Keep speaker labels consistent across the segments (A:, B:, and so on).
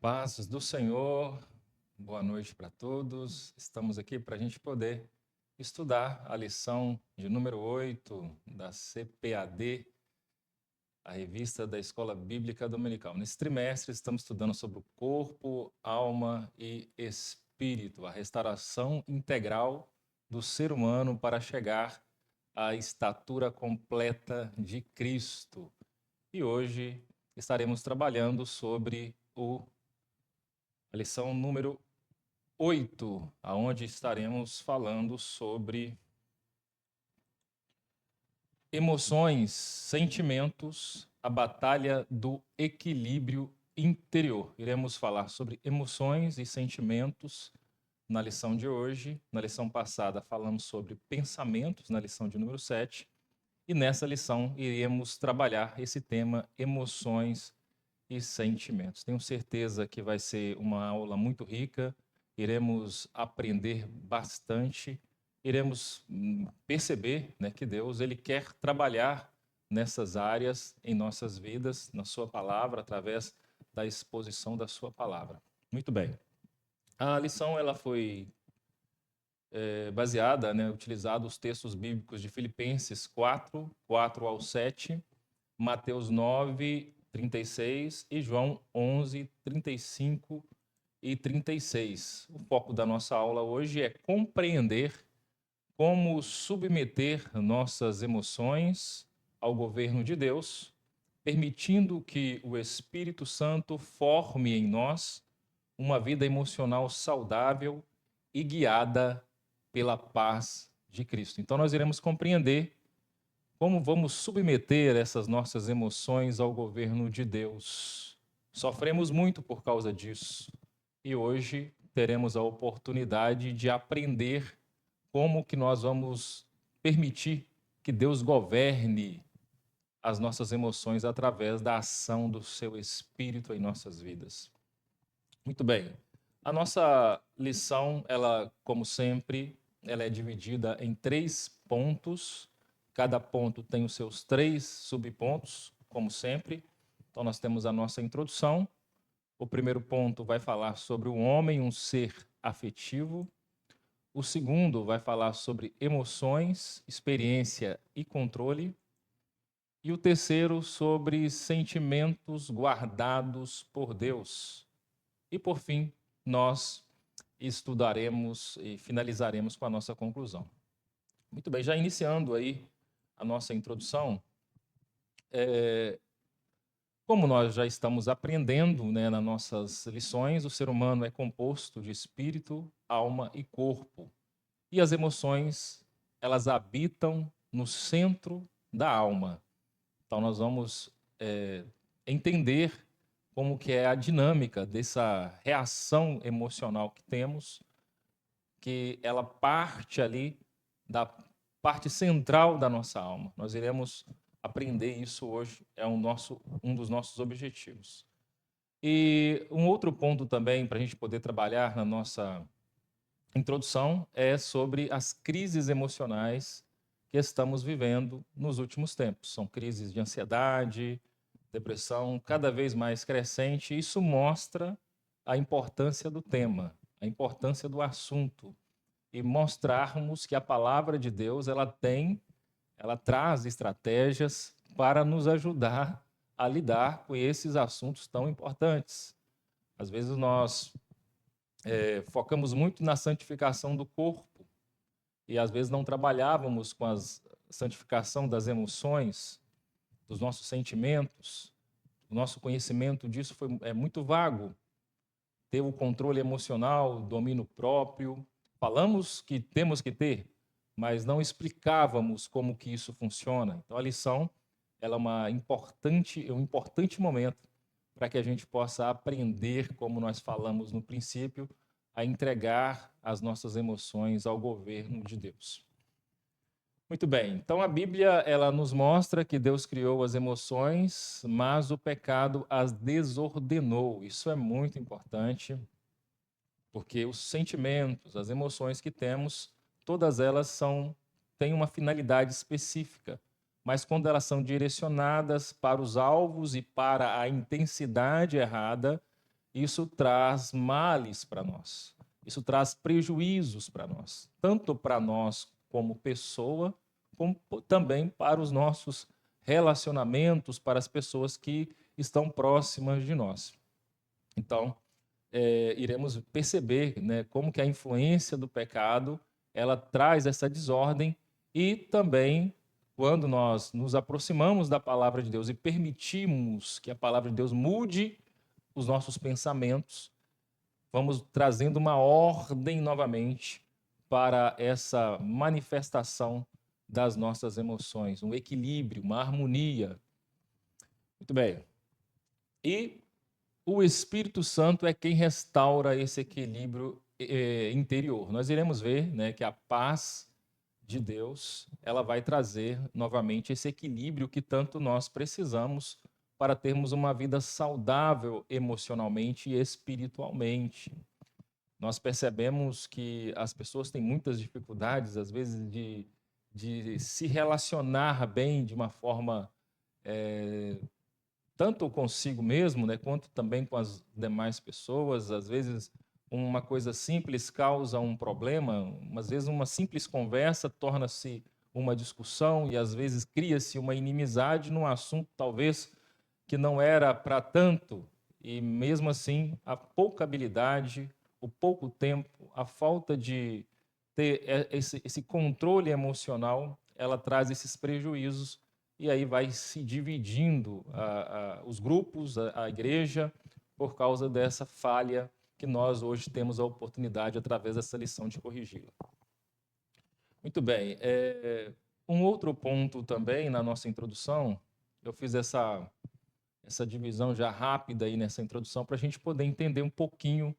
A: Paz do Senhor, boa noite para todos. Estamos aqui para a gente poder estudar a lição de número 8 da CPAD, a revista da Escola Bíblica Dominical. Nesse trimestre, estamos estudando sobre o corpo, alma e espírito, a restauração integral do ser humano para chegar à estatura completa de Cristo. E hoje estaremos trabalhando sobre a lição número 8, aonde estaremos falando sobre emoções, sentimentos, a batalha do equilíbrio interior. Iremos falar sobre emoções e sentimentos na lição de hoje. Na lição passada falamos sobre pensamentos, na lição de número 7. E nessa lição iremos trabalhar esse tema emoções e sentimentos. Tenho certeza que vai ser uma aula muito rica, iremos aprender bastante, iremos perceber, né, que Deus ele quer trabalhar nessas áreas em nossas vidas, na sua palavra, através da exposição da sua palavra. Muito bem. A lição ela foi baseada, né, utilizado os textos bíblicos de Filipenses 4, 4 ao 7, Mateus 9, 36 e João 11, 35 e 36. O foco da nossa aula hoje é compreender como submeter nossas emoções ao governo de Deus, permitindo que o Espírito Santo forme em nós uma vida emocional saudável e guiada pela paz de Cristo. Então, nós iremos compreender como vamos submeter essas nossas emoções ao governo de Deus. Sofremos muito por causa disso. E hoje teremos a oportunidade de aprender como que nós vamos permitir que Deus governe as nossas emoções através da ação do seu Espírito em nossas vidas. Muito bem. A nossa lição, ela, como sempre, ela é dividida em 3 pontos. Cada ponto tem os seus 3 subpontos, como sempre. Então, nós temos a nossa introdução. O primeiro ponto vai falar sobre o homem, um ser afetivo. O segundo vai falar sobre emoções, experiência e controle. E o terceiro sobre sentimentos guardados por Deus. E, por fim, nós estudaremos e finalizaremos com a nossa conclusão. Muito bem, já iniciando aí a nossa introdução, como nós já estamos aprendendo, né, nas nossas lições, o ser humano é composto de espírito, alma e corpo. E as emoções, elas habitam no centro da alma. Então, nós vamos entender como que é a dinâmica dessa reação emocional que temos, que ela parte ali da parte central da nossa alma. Nós iremos aprender isso hoje, é um dos nossos objetivos. E um outro ponto também para a gente poder trabalhar na nossa introdução é sobre as crises emocionais que estamos vivendo nos últimos tempos. São crises de ansiedade, depressão, cada vez mais crescente. Isso mostra a importância do tema, a importância do assunto e mostrarmos que a palavra de Deus ela traz estratégias para nos ajudar a lidar com esses assuntos tão importantes. Às vezes nós focamos muito na santificação do corpo e às vezes não trabalhávamos com a santificação das emoções, dos nossos sentimentos. O nosso conhecimento disso é muito vago. Ter o controle emocional, o domínio próprio. Falamos que temos que ter, mas não explicávamos como que isso funciona. Então, a lição ela é um importante momento para que a gente possa aprender, como nós falamos no princípio, a entregar as nossas emoções ao governo de Deus. Muito bem, então a Bíblia ela nos mostra que Deus criou as emoções, mas o pecado as desordenou. Isso é muito importante, porque os sentimentos, as emoções que temos, todas elas têm uma finalidade específica, mas quando elas são direcionadas para os alvos e para a intensidade errada, isso traz males para nós. Isso traz prejuízos para nós, tanto para nós como pessoa, como também para os nossos relacionamentos, para as pessoas que estão próximas de nós. Então, iremos perceber, né, como que a influência do pecado ela traz essa desordem e também quando nós nos aproximamos da palavra de Deus e permitimos que a palavra de Deus mude os nossos pensamentos, vamos trazendo uma ordem novamente para essa manifestação das nossas emoções, um equilíbrio, uma harmonia. Muito bem. E o Espírito Santo é quem restaura esse equilíbrio interior. Nós iremos ver, né, que a paz de Deus, ela vai trazer novamente esse equilíbrio que tanto nós precisamos para termos uma vida saudável emocionalmente e espiritualmente. Nós percebemos que as pessoas têm muitas dificuldades, às vezes, de se relacionar bem de uma forma tanto consigo mesmo, né, quanto também com as demais pessoas. Às vezes, uma coisa simples causa um problema, às vezes, uma simples conversa torna-se uma discussão e, às vezes, cria-se uma inimizade num assunto, talvez, que não era para tanto, e mesmo assim, a pouca habilidade, o pouco tempo, a falta de ter esse controle emocional, ela traz esses prejuízos e aí vai se dividindo os grupos, a igreja, por causa dessa falha que nós hoje temos a oportunidade, através dessa lição, de corrigi-la. Muito bem. Um outro ponto também na nossa introdução, eu fiz essa divisão já rápida aí nessa introdução para a gente poder entender um pouquinho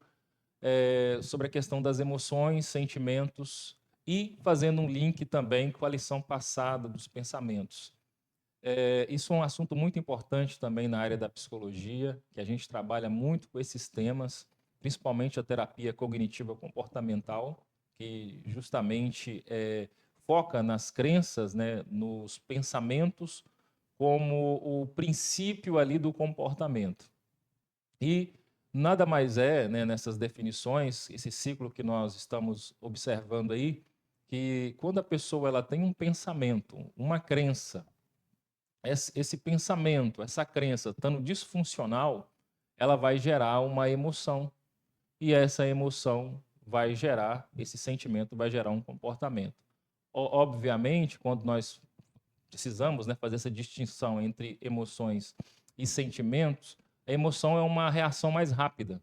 A: sobre a questão das emoções, sentimentos e fazendo um link também com a lição passada dos pensamentos. Isso é um assunto muito importante também na área da psicologia, que a gente trabalha muito com esses temas, principalmente a terapia cognitiva comportamental, que justamente foca nas crenças, né, nos pensamentos, como o princípio ali do comportamento. E nada mais é, né, nessas definições, esse ciclo que nós estamos observando aí, que quando a pessoa ela tem um pensamento, uma crença, esse pensamento, essa crença estando disfuncional, ela vai gerar uma emoção. E essa emoção vai gerar, esse sentimento vai gerar um comportamento. Obviamente, quando nós precisamos, né, fazer essa distinção entre emoções e sentimentos, a emoção é uma reação mais rápida.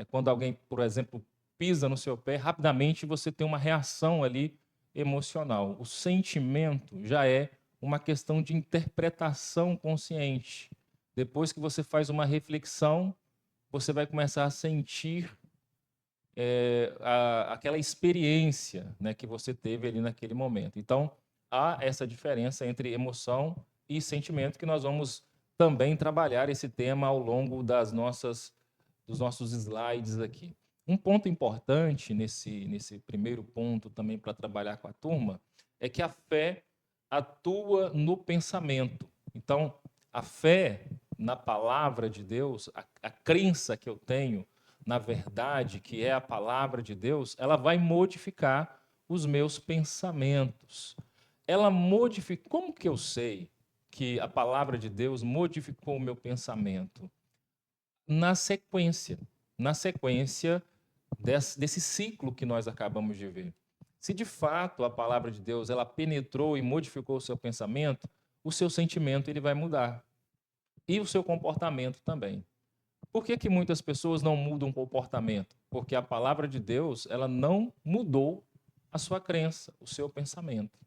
A: Quando alguém, por exemplo, pisa no seu pé, rapidamente você tem uma reação ali emocional. O sentimento já é uma questão de interpretação consciente. Depois que você faz uma reflexão, você vai começar a sentir aquela experiência, né, que você teve ali naquele momento. Então, há essa diferença entre emoção e sentimento, que nós vamos também trabalhar esse tema ao longo dos nossos slides aqui. Um ponto importante nesse primeiro ponto também para trabalhar com a turma é que a fé atua no pensamento. Então, a fé na palavra de Deus, a crença que eu tenho na verdade, que é a palavra de Deus, ela vai modificar os meus pensamentos. Ela modifica. Como que eu sei que a palavra de Deus modificou o meu pensamento? Na sequência desse ciclo que nós acabamos de ver. Se de fato a palavra de Deus ela penetrou e modificou o seu pensamento, o seu sentimento ele vai mudar. E o seu comportamento também. Por que muitas pessoas não mudam o comportamento? Porque a palavra de Deus ela não mudou a sua crença, o seu pensamento.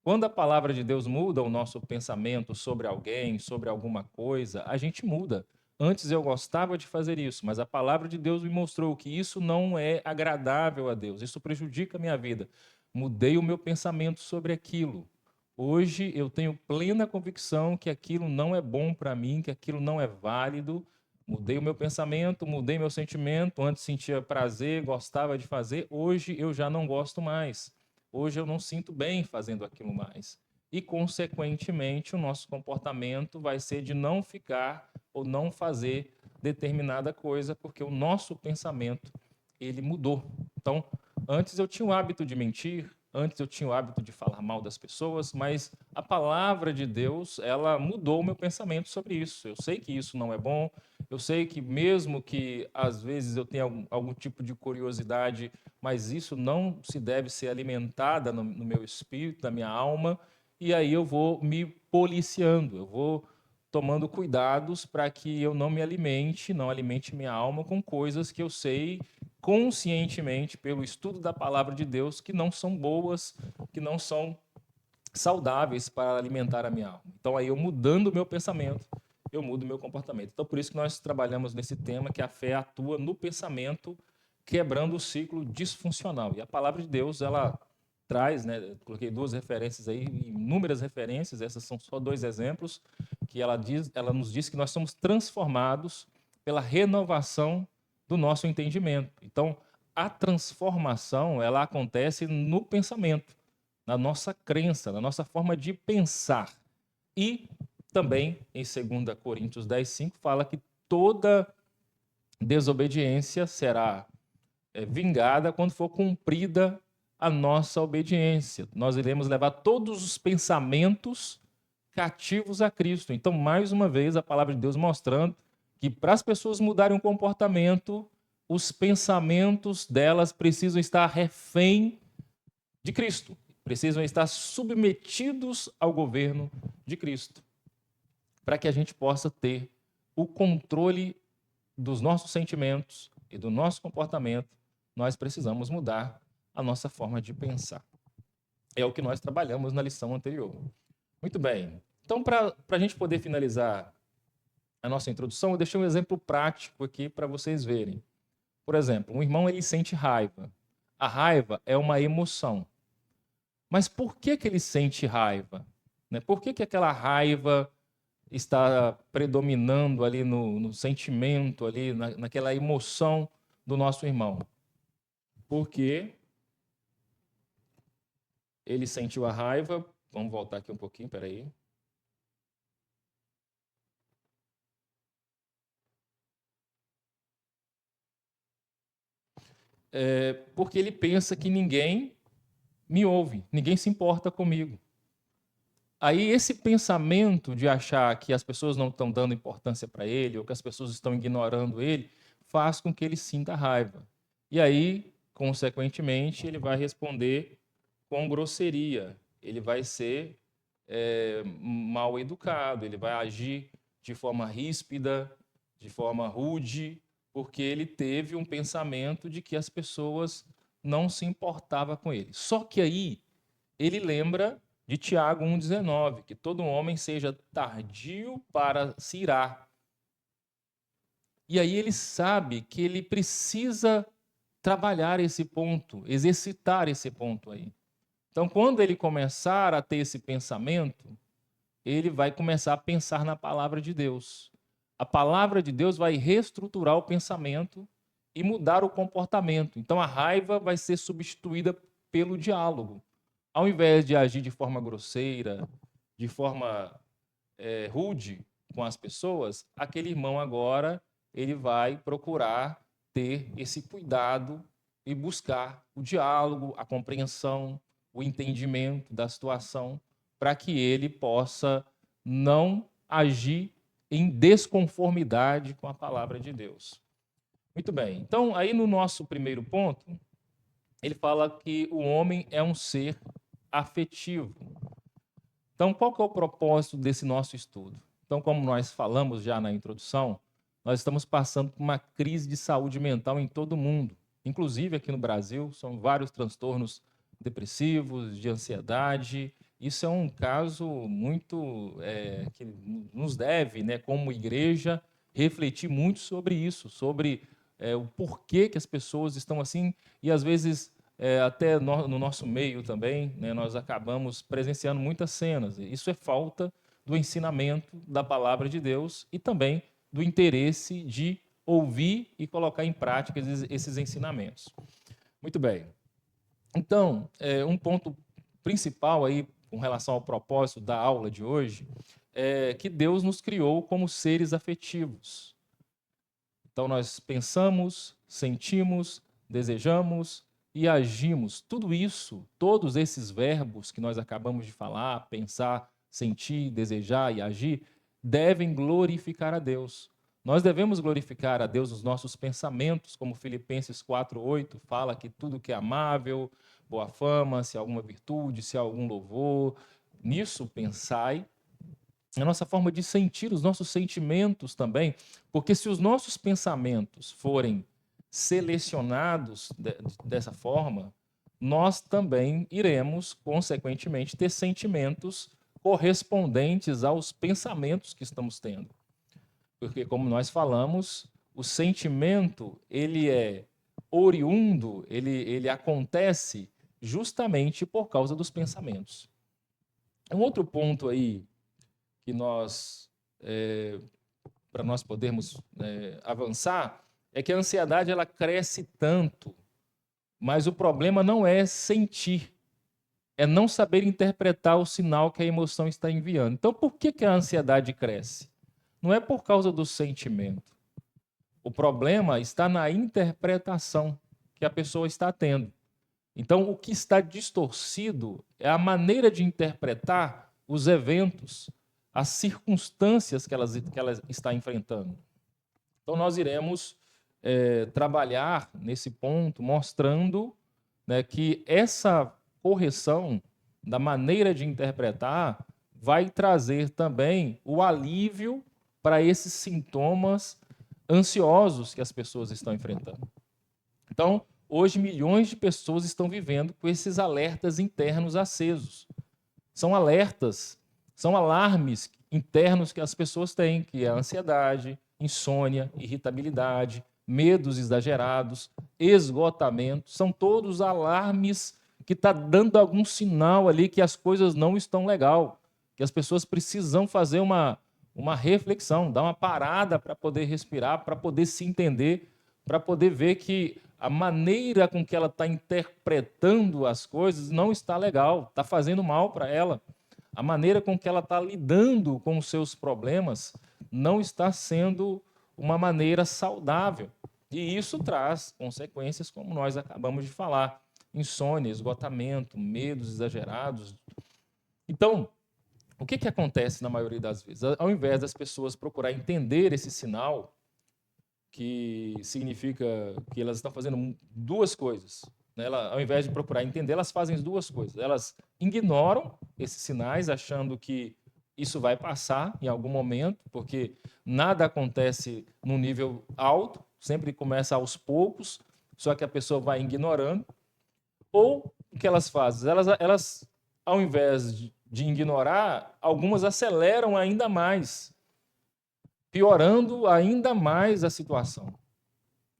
A: Quando a palavra de Deus muda o nosso pensamento sobre alguém, sobre alguma coisa, a gente muda. Antes eu gostava de fazer isso, mas a palavra de Deus me mostrou que isso não é agradável a Deus, isso prejudica a minha vida. Mudei o meu pensamento sobre aquilo. Hoje eu tenho plena convicção que aquilo não é bom para mim, que aquilo não é válido. Mudei o meu pensamento, mudei meu sentimento. Antes sentia prazer, gostava de fazer. Hoje eu já não gosto mais. Hoje eu não sinto bem fazendo aquilo mais. E, consequentemente, o nosso comportamento vai ser de não ficar ou não fazer determinada coisa, porque o nosso pensamento, ele mudou. Então, antes eu tinha o hábito de mentir, antes eu tinha o hábito de falar mal das pessoas, mas a palavra de Deus, ela mudou o meu pensamento sobre isso. Eu sei que isso não é bom, eu sei que mesmo que às vezes eu tenha algum tipo de curiosidade, mas isso não se deve ser alimentada no meu espírito, na minha alma, e aí eu vou me policiando, eu vou tomando cuidados para que eu não me alimente, não alimente minha alma com coisas que eu sei conscientemente, pelo estudo da palavra de Deus, que não são boas, que não são saudáveis para alimentar a minha alma. Então, aí eu mudando o meu pensamento, eu mudo o meu comportamento. Então, por isso que nós trabalhamos nesse tema, que a fé atua no pensamento, quebrando o ciclo disfuncional. E a palavra de Deus, ela traz, né, coloquei duas referências aí, inúmeras referências, essas são só dois exemplos, que ela nos diz que nós somos transformados pela renovação do nosso entendimento. Então, a transformação, ela acontece no pensamento, na nossa crença, na nossa forma de pensar. E também, em 2 Coríntios 10:5, fala que toda desobediência será vingada quando for cumprida a nossa obediência. Nós iremos levar todos os pensamentos cativos a Cristo. Então, mais uma vez, a palavra de Deus mostrando que para as pessoas mudarem o comportamento, os pensamentos delas precisam estar refém de Cristo, precisam estar submetidos ao governo de Cristo, para que a gente possa ter o controle dos nossos sentimentos e do nosso comportamento. Nós precisamos mudar a nossa forma de pensar. É o que nós trabalhamos na lição anterior. Muito bem. Então, para a gente poder finalizar a nossa introdução, eu deixei um exemplo prático aqui para vocês verem. Por exemplo, um irmão ele sente raiva. A raiva é uma emoção. Mas por que ele sente raiva? Né? Por que aquela raiva está predominando ali no sentimento, ali naquela emoção do nosso irmão? Porque ele sentiu a raiva. Vamos voltar aqui um pouquinho, peraí. Porque ele pensa que ninguém me ouve, ninguém se importa comigo. Aí esse pensamento de achar que as pessoas não estão dando importância para ele, ou que as pessoas estão ignorando ele, faz com que ele sinta raiva. E aí, consequentemente, ele vai responder com grosseria, ele vai ser mal educado, ele vai agir de forma ríspida, de forma rude, porque ele teve um pensamento de que as pessoas não se importavam com ele. Só que aí ele lembra de Tiago 1,19, que todo homem seja tardio para se irar. E aí ele sabe que ele precisa trabalhar esse ponto, exercitar esse ponto aí. Então, quando ele começar a ter esse pensamento, ele vai começar a pensar na palavra de Deus. A palavra de Deus vai reestruturar o pensamento e mudar o comportamento. Então, a raiva vai ser substituída pelo diálogo. Ao invés de agir de forma grosseira, de forma rude com as pessoas, aquele irmão agora ele vai procurar ter esse cuidado e buscar o diálogo, a compreensão, o entendimento da situação, para que ele possa não agir em desconformidade com a palavra de Deus. Muito bem. Então, aí no nosso primeiro ponto, ele fala que o homem é um ser afetivo. Então, qual que é o propósito desse nosso estudo? Então, como nós falamos já na introdução, nós estamos passando por uma crise de saúde mental em todo o mundo. Inclusive aqui no Brasil, são vários transtornos depressivos, de ansiedade. Isso é um caso muito que nos deve, né, como igreja, refletir muito sobre isso, sobre o porquê que as pessoas estão assim, e às vezes até no nosso meio também, né, nós acabamos presenciando muitas cenas. Isso é falta do ensinamento da palavra de Deus e também do interesse de ouvir e colocar em prática esses ensinamentos. Muito bem. Então, um ponto principal aí com relação ao propósito da aula de hoje é que Deus nos criou como seres afetivos. Então, nós pensamos, sentimos, desejamos e agimos. Tudo isso, todos esses verbos que nós acabamos de falar, pensar, sentir, desejar e agir, devem glorificar a Deus. Nós devemos glorificar a Deus nos nossos pensamentos, como Filipenses 4:8 fala que tudo que é amável, boa fama, se há alguma virtude, se há algum louvor, nisso pensai. A nossa forma de sentir, os nossos sentimentos também, porque se os nossos pensamentos forem selecionados dessa forma, nós também iremos, consequentemente, ter sentimentos correspondentes aos pensamentos que estamos tendo. Porque, como nós falamos, o sentimento, ele é oriundo, ele acontece justamente por causa dos pensamentos. Um outro ponto aí que para nós podermos avançar, é que a ansiedade ela cresce tanto, mas o problema não é sentir, é não saber interpretar o sinal que a emoção está enviando. Então, por que a ansiedade cresce? Não é por causa do sentimento. O problema está na interpretação que a pessoa está tendo. Então, o que está distorcido é a maneira de interpretar os eventos, as circunstâncias que ela está enfrentando. Então, nós iremos trabalhar nesse ponto, mostrando, né, que essa correção da maneira de interpretar vai trazer também o alívio para esses sintomas ansiosos que as pessoas estão enfrentando. Então, hoje, milhões de pessoas estão vivendo com esses alertas internos acesos. São alertas, são alarmes internos que as pessoas têm, que é a ansiedade, insônia, irritabilidade, medos exagerados, esgotamento. São todos alarmes que estão dando algum sinal ali que as coisas não estão legal, que as pessoas precisam fazer uma reflexão, dar uma parada para poder respirar, para poder se entender, para poder ver que a maneira com que ela está interpretando as coisas não está legal, está fazendo mal para ela. A maneira com que ela está lidando com os seus problemas não está sendo uma maneira saudável. E isso traz consequências, como nós acabamos de falar: insônia, esgotamento, medos exagerados. Então, o que acontece na maioria das vezes? Ao invés das pessoas procurar entender esse sinal, que significa que elas estão fazendo duas coisas, né? Ao invés de procurar entender, elas fazem duas coisas. Elas ignoram esses sinais, achando que isso vai passar em algum momento, porque nada acontece num nível alto, sempre começa aos poucos, só que a pessoa vai ignorando. Ou o que elas fazem? Elas ao invés de ignorar, algumas aceleram ainda mais, piorando ainda mais a situação.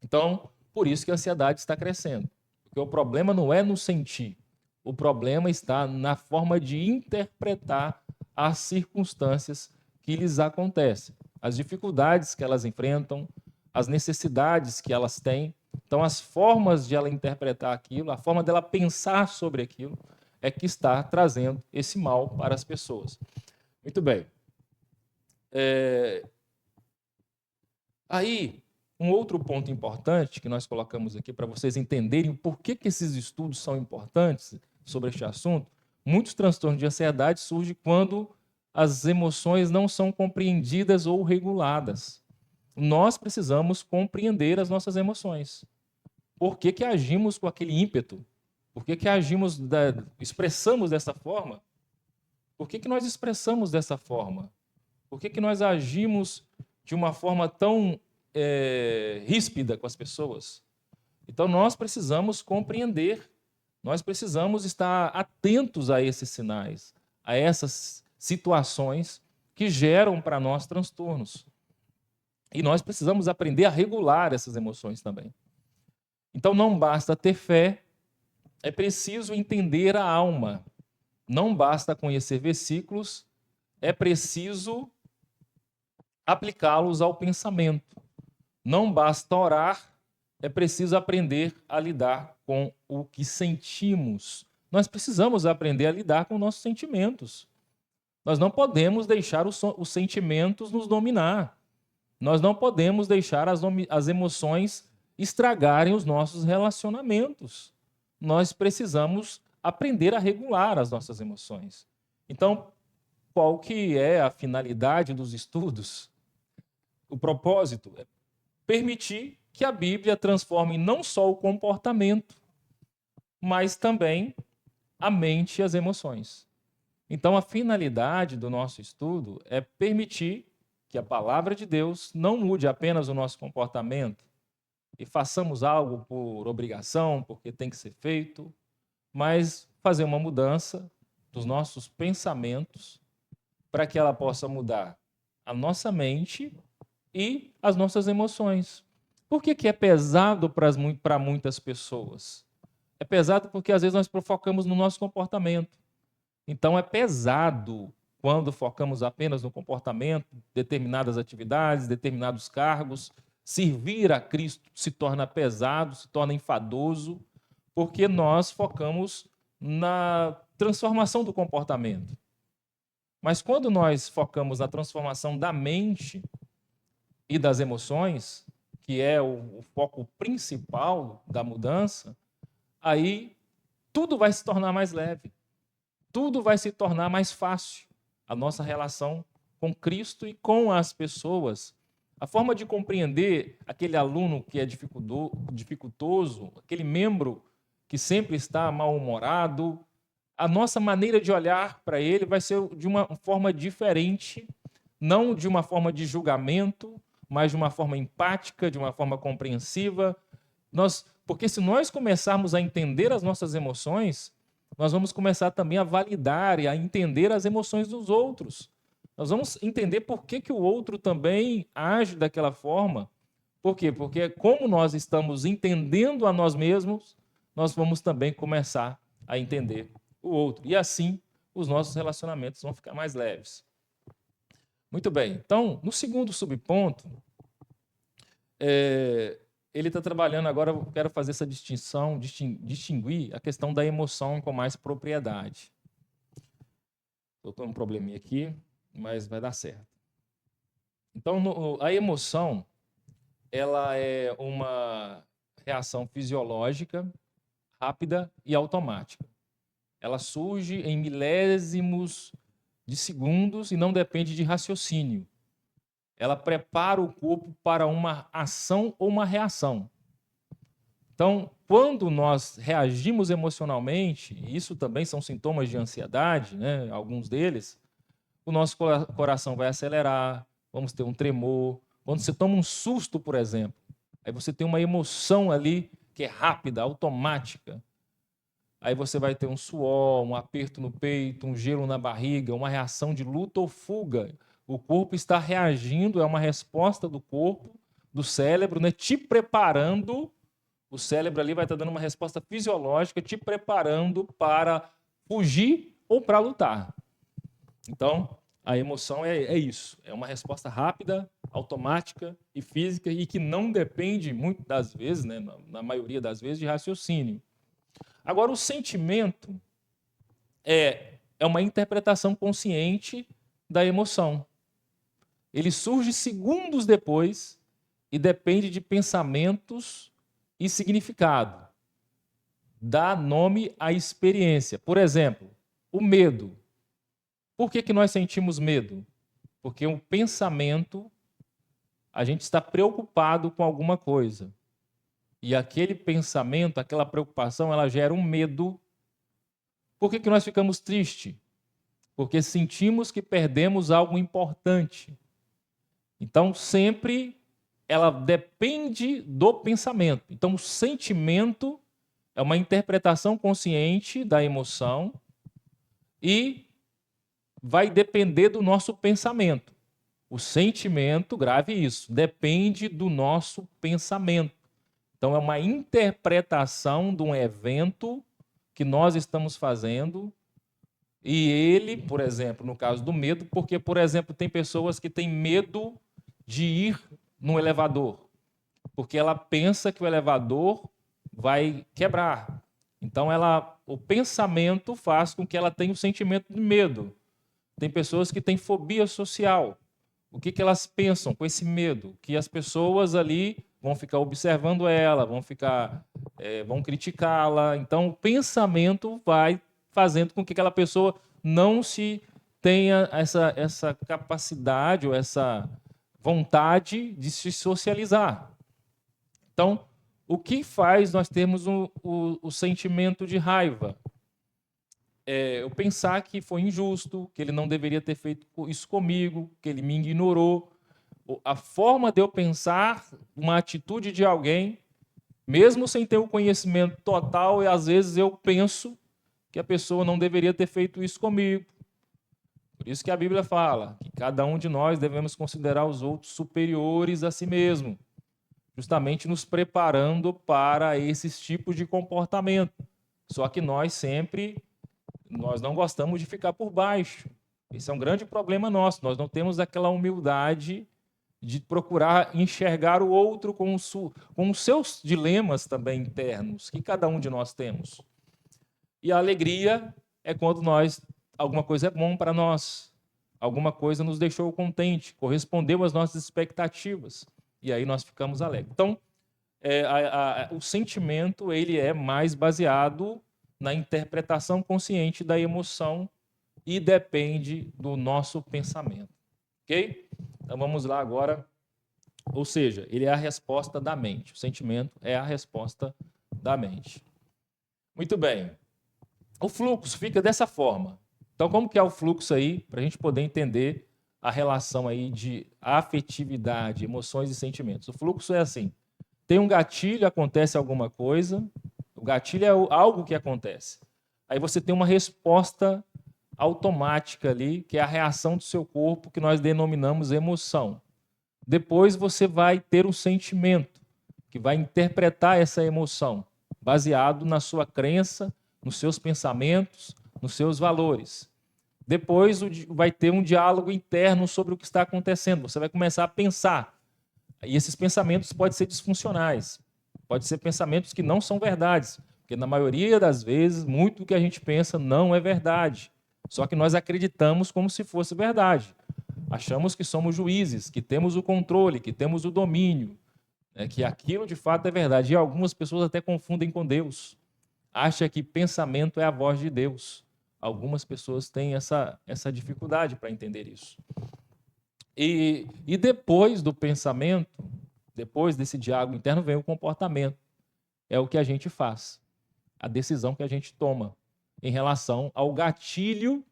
A: Então, por isso que a ansiedade está crescendo. Porque o problema não é no sentir, o problema está na forma de interpretar as circunstâncias que lhes acontecem, as dificuldades que elas enfrentam, as necessidades que elas têm. Então, as formas de ela interpretar aquilo, a forma dela pensar sobre aquilo, é que está trazendo esse mal para as pessoas. Muito bem. Aí, um outro ponto importante que nós colocamos aqui para vocês entenderem por que esses estudos são importantes sobre este assunto. Muitos transtornos de ansiedade surgem quando as emoções não são compreendidas ou reguladas. Nós precisamos compreender as nossas emoções. Por que agimos com aquele ímpeto? Por que agimos, expressamos dessa forma? Por que nós expressamos dessa forma? Por que nós agimos de uma forma tão ríspida com as pessoas? Então, nós precisamos compreender, nós precisamos estar atentos a esses sinais, a essas situações que geram para nós transtornos. E nós precisamos aprender a regular essas emoções também. Então, não basta ter fé, é preciso entender a alma. Não basta conhecer versículos, é preciso aplicá-los ao pensamento. Não basta orar, é preciso aprender a lidar com o que sentimos. Nós precisamos aprender a lidar com nossos sentimentos. Nós não podemos deixar os sentimentos nos dominar. Nós não podemos deixar as emoções estragarem os nossos relacionamentos. Nós precisamos aprender a regular as nossas emoções. Então, qual que é a finalidade dos estudos? O propósito é permitir que a Bíblia transforme não só o comportamento, mas também a mente e as emoções. Então, a finalidade do nosso estudo é permitir que a palavra de Deus não mude apenas o nosso comportamento e façamos algo por obrigação, porque tem que ser feito, mas fazer uma mudança dos nossos pensamentos para que ela possa mudar a nossa mente e as nossas emoções. Por que é pesado para muitas pessoas? É pesado porque às vezes nós focamos no nosso comportamento. Então é pesado quando focamos apenas no comportamento, determinadas atividades, determinados cargos. Servir a Cristo se torna pesado, se torna enfadoso, porque nós focamos na transformação do comportamento. Mas quando nós focamos na transformação da mente e das emoções, que é o foco principal da mudança, aí tudo vai se tornar mais leve, tudo vai se tornar mais fácil. A nossa relação com Cristo e com as pessoas. A forma de compreender aquele aluno que é dificultoso, aquele membro que sempre está mal-humorado, a nossa maneira de olhar para ele vai ser de uma forma diferente, não de uma forma de julgamento, mas de uma forma empática, de uma forma compreensiva. Porque se nós começarmos a entender as nossas emoções, nós vamos começar também a validar e a entender as emoções dos outros. Nós vamos entender por que o outro também age daquela forma. Por quê? Porque como nós estamos entendendo a nós mesmos, nós vamos também começar a entender o outro. E assim, os nossos relacionamentos vão ficar mais leves. Muito bem. Então, no segundo subponto, ele está trabalhando agora, eu quero fazer essa distinção, distinguir a questão da emoção com mais propriedade. Estou com um probleminha aqui, mas vai dar certo. Então, a emoção, ela é uma reação fisiológica, rápida e automática. Ela surge em milésimos de segundos e não depende de raciocínio. Ela prepara o corpo para uma ação ou uma reação. Então, quando nós reagimos emocionalmente, e isso também são sintomas de ansiedade, né, alguns deles, o nosso coração vai acelerar, vamos ter um tremor. Quando você toma um susto, por exemplo, aí você tem uma emoção ali que é rápida, automática. Aí você vai ter um suor, um aperto no peito, um gelo na barriga, uma reação de luta ou fuga. O corpo está reagindo, é uma resposta do corpo, do cérebro, né, te preparando. O cérebro ali vai estar dando uma resposta fisiológica, te preparando para fugir ou para lutar. Então, a emoção é isso. É uma resposta rápida, automática e física e que não depende, muitas das vezes, né, na maioria das vezes, de raciocínio. Agora, o sentimento é uma interpretação consciente da emoção. Ele surge segundos depois e depende de pensamentos e significado. Dá nome à experiência. Por exemplo, o medo. Por que nós sentimos medo? Porque um pensamento, a gente está preocupado com alguma coisa. E aquele pensamento, aquela preocupação, ela gera um medo. Por que nós ficamos tristes? Porque sentimos que perdemos algo importante. Então, sempre ela depende do pensamento. Então, o sentimento é uma interpretação consciente da emoção e vai depender do nosso pensamento. O sentimento, grave isso, depende do nosso pensamento. Então, é uma interpretação de um evento que nós estamos fazendo e ele, por exemplo, no caso do medo, porque, por exemplo, tem pessoas que têm medo de ir no elevador, porque ela pensa que o elevador vai quebrar. Então, o pensamento faz com que ela tenha um sentimento de medo. Tem pessoas que têm fobia social, O que elas pensam com esse medo? Que as pessoas ali vão ficar observando ela, vão criticá-la. Então, o pensamento vai fazendo com que aquela pessoa não se tenha essa capacidade ou essa vontade de se socializar. Então, o que faz nós termos o sentimento de raiva? Eu pensar que foi injusto, que ele não deveria ter feito isso comigo, que ele me ignorou. A forma de eu pensar uma atitude de alguém, mesmo sem ter o conhecimento total, e às vezes eu penso que a pessoa não deveria ter feito isso comigo. Por isso que a Bíblia fala que cada um de nós devemos considerar os outros superiores a si mesmo, justamente nos preparando para esses tipos de comportamento. Só que nós não gostamos de ficar por baixo. Esse é um grande problema nosso. Nós não temos aquela humildade de procurar enxergar o outro com os seus dilemas também internos, que cada um de nós temos. E a alegria é quando alguma coisa é bom para nós, alguma coisa nos deixou contente, correspondeu às nossas expectativas, e aí nós ficamos alegres. Então, o sentimento ele é mais baseado na interpretação consciente da emoção e depende do nosso pensamento. Ok? Então vamos lá agora. Ou seja, ele é a resposta da mente. O sentimento é a resposta da mente. Muito bem. O fluxo fica dessa forma. Então, como que é o fluxo aí, para a gente poder entender a relação aí de afetividade, emoções e sentimentos? O fluxo é assim: tem um gatilho, acontece alguma coisa. O gatilho é algo que acontece. Aí você tem uma resposta automática ali, que é a reação do seu corpo, que nós denominamos emoção. Depois você vai ter um sentimento, que vai interpretar essa emoção, baseado na sua crença, nos seus pensamentos, nos seus valores. Depois vai ter um diálogo interno sobre o que está acontecendo. Você vai começar a pensar. E esses pensamentos podem ser disfuncionais. Pode ser pensamentos que não são verdades, porque na maioria das vezes, muito do que a gente pensa não é verdade. Só que nós acreditamos como se fosse verdade. Achamos que somos juízes, que temos o controle, que temos o domínio, que aquilo de fato é verdade. E algumas pessoas até confundem com Deus. Acham que pensamento é a voz de Deus. Algumas pessoas têm essa dificuldade para entender isso. E depois do pensamento, depois desse diálogo interno, vem o comportamento. É o que a gente faz, a decisão que a gente toma em relação ao gatilho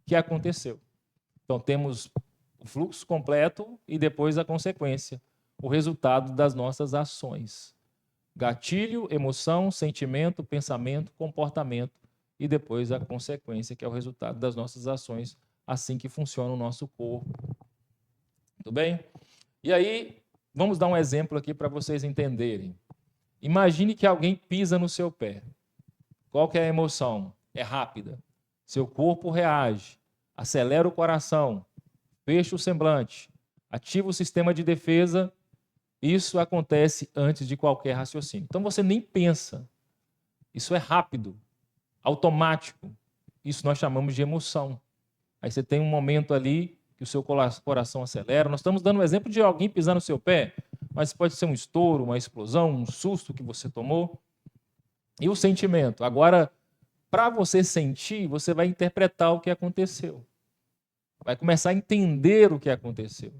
A: que aconteceu. Então, temos o fluxo completo e depois a consequência, o resultado das nossas ações. Gatilho, emoção, sentimento, pensamento, comportamento e depois a consequência, que é o resultado das nossas ações, assim que funciona o nosso corpo. Tudo bem? E aí, vamos dar um exemplo aqui para vocês entenderem. Imagine que alguém pisa no seu pé. Qual que é a emoção? É rápida. Seu corpo reage, acelera o coração, fecha o semblante, ativa o sistema de defesa. Isso acontece antes de qualquer raciocínio. Então você nem pensa. Isso é rápido, automático. Isso nós chamamos de emoção. Aí você tem um momento ali que o seu coração acelera. Nós estamos dando um exemplo de alguém pisar no seu pé, mas pode ser um estouro, uma explosão, um susto que você tomou. E o sentimento? Agora, para você sentir, você vai interpretar o que aconteceu. Vai começar a entender o que aconteceu.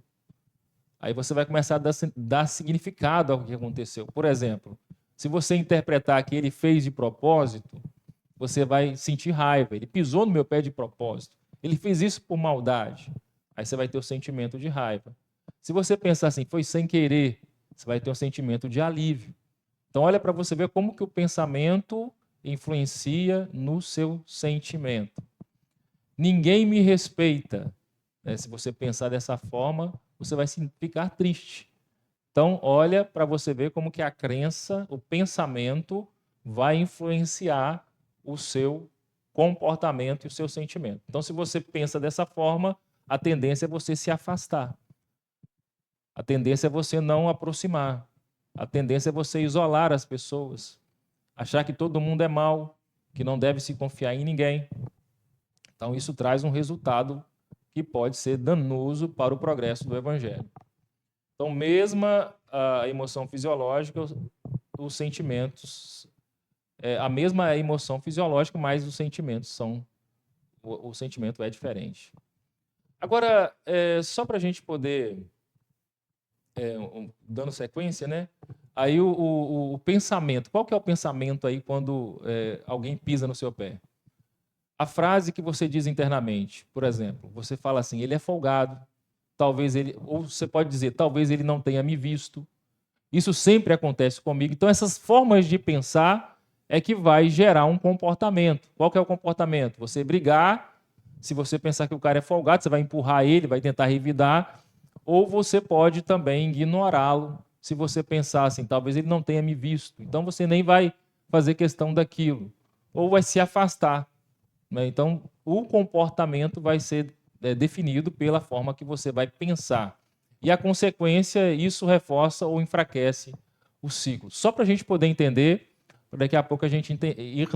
A: Aí você vai começar a dar significado ao que aconteceu. Por exemplo, se você interpretar que ele fez de propósito, você vai sentir raiva. Ele pisou no meu pé de propósito. Ele fez isso por maldade. Aí você vai ter o sentimento de raiva. Se você pensar assim, foi sem querer, você vai ter um sentimento de alívio. Então, olha para você ver como que o pensamento influencia no seu sentimento. Ninguém me respeita. Se você pensar dessa forma, você vai ficar triste. Então, olha para você ver como que a crença, o pensamento, vai influenciar o seu comportamento e o seu sentimento. Então, se você pensa dessa forma, a tendência é você se afastar. A tendência é você não aproximar. A tendência é você isolar as pessoas. Achar que todo mundo é mau, que não deve se confiar em ninguém. Então, isso traz um resultado que pode ser danoso para o progresso do evangelho. Então, mesma a emoção fisiológica, os sentimentos, a mesma emoção fisiológica, mas os sentimentos são, o sentimento é diferente. Agora, só para a gente poder, dando sequência, né? Aí o pensamento, qual que é o pensamento aí quando alguém pisa no seu pé? A frase que você diz internamente, por exemplo, você fala assim, ele é folgado, talvez ele, ou você pode dizer, talvez ele não tenha me visto. Isso sempre acontece comigo. Então, essas formas de pensar é que vai gerar um comportamento. Qual que é o comportamento? Você brigar, se você pensar que o cara é folgado, você vai empurrar ele, vai tentar revidar, ou você pode também ignorá-lo, se você pensar assim, talvez ele não tenha me visto. Então, você nem vai fazer questão daquilo, ou vai se afastar. Então, o comportamento vai ser definido pela forma que você vai pensar. E a consequência, isso reforça ou enfraquece o ciclo. Só para a gente poder entender, para daqui a pouco a gente ir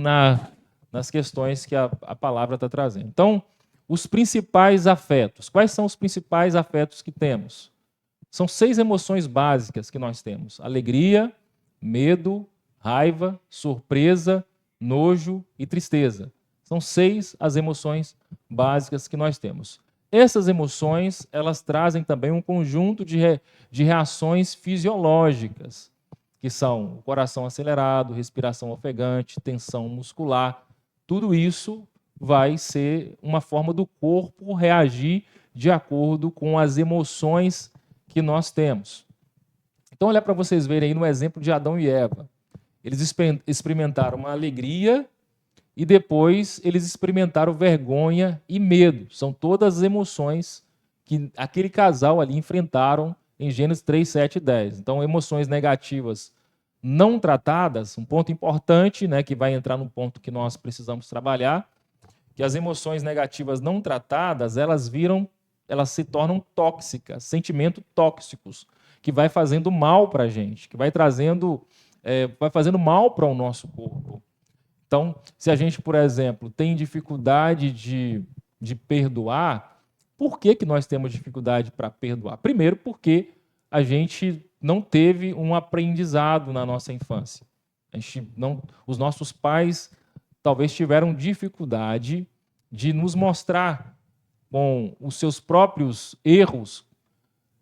A: nas questões que a palavra está trazendo. Então, os principais afetos. Quais são os principais afetos que temos? São 6 emoções básicas que nós temos: alegria, medo, raiva, surpresa, nojo e tristeza. São 6 as emoções básicas que nós temos. Essas emoções, elas trazem também um conjunto de reações fisiológicas, que são o coração acelerado, respiração ofegante, tensão muscular. Tudo isso vai ser uma forma do corpo reagir de acordo com as emoções que nós temos. Então, olha para vocês verem aí no exemplo de Adão e Eva. Eles experimentaram uma alegria e depois eles experimentaram vergonha e medo. São todas as emoções que aquele casal ali enfrentaram em Gênesis 3, 7 e 10. Então, emoções negativas não tratadas, um ponto importante, né, que vai entrar no ponto que nós precisamos trabalhar, que as emoções negativas não tratadas, elas se tornam tóxicas, sentimentos tóxicos, que vai fazendo mal para a gente, que vai fazendo mal para o nosso corpo. Então, se a gente, por exemplo, tem dificuldade de perdoar, por que nós temos dificuldade para perdoar? Primeiro, porque a gente não teve um aprendizado na nossa infância. Os nossos pais talvez tiveram dificuldade de nos mostrar com os seus próprios erros,